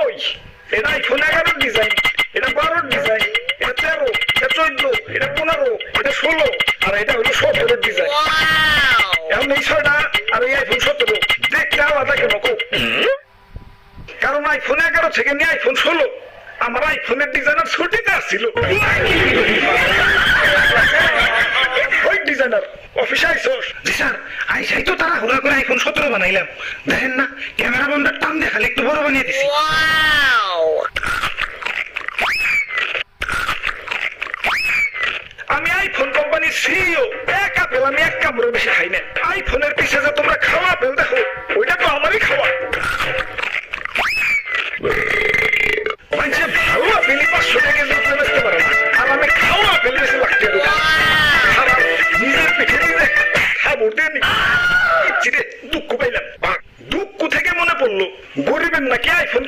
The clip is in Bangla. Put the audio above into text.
কই এটা আইফোন 11 ডিজাইন, এটা 12 ডিজাইন, এটা 13, এটা 14, এটা 15, এটা 16 আর এটা হলো 17 ডিজাইন। এখন এই 6টা আর এই আইফোন 17 দেখতে আলাদা কেন কো? কারণ আইফোন 11 থেকে নিয়ে আইফোন 16 আমার আইফোনের ডিজাইনার ছুটিতে আসছিল। ওই ডিজাইনার অফিসে আইসোস? জি স্যার, আইসাই তো তারা হুড়া করে আইফোন 17 বানাইলাম। দেখেন না ক্যামেরা বন্ধের টান দেখালে একটু বড় বানিয়ে দিছি। আমি আইফোন কোম্পানির সিইও, এক আপেল আমি এক কামড়ের বেশি খাই না। আইফোনের পিছে যে তোমরা খাওয়া আপেল দেখো ওইটা তো আমারই খাওয়া। ভালো আপেলই 500 টাকা যত্ন বেচতে পারে না, আর আমি খাওয়া আপেল বেশি লাগতে নিজের পিঠে নিজে খাবো দেনি। দুঃখ পাইলাম, দুঃখ থেকে মনে পড়লো গরিবের নাকি আইফোন